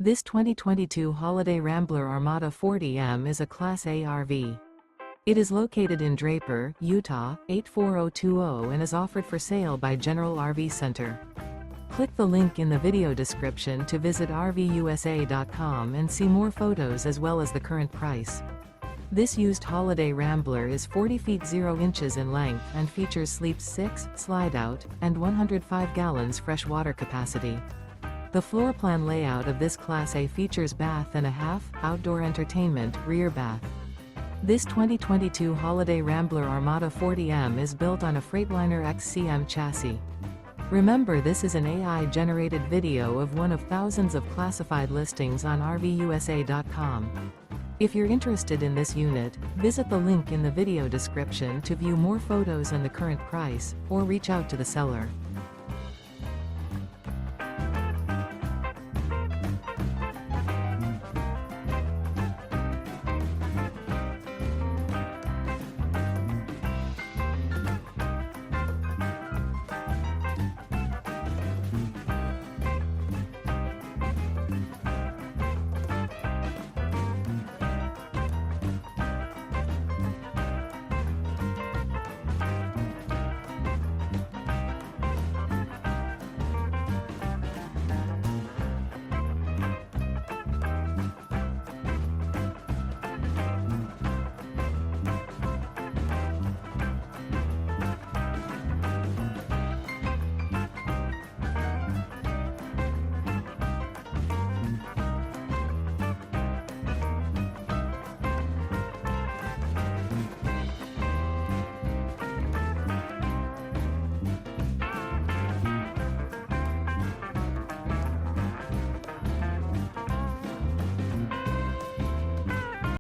This 2022 Holiday Rambler Armada 40M is a Class A RV. It is located in Draper, Utah, 84020 and is offered for sale by General RV Center. Click the link in the video description to visit RVUSA.com and see more photos as well as the current price. This used Holiday Rambler is 40 feet 0 inches in length and features sleeps 6, Slideout, and 105 gallons fresh water capacity. The floor plan layout of this Class A features bath and a half, outdoor entertainment, rear bath. This 2022 Holiday Rambler Armada 40M is built on a Freightliner XCM chassis. Remember, this is an AI-generated video of one of thousands of classified listings on RVUSA.com. If you're interested in this unit, visit the link in the video description to view more photos and the current price, or reach out to the seller.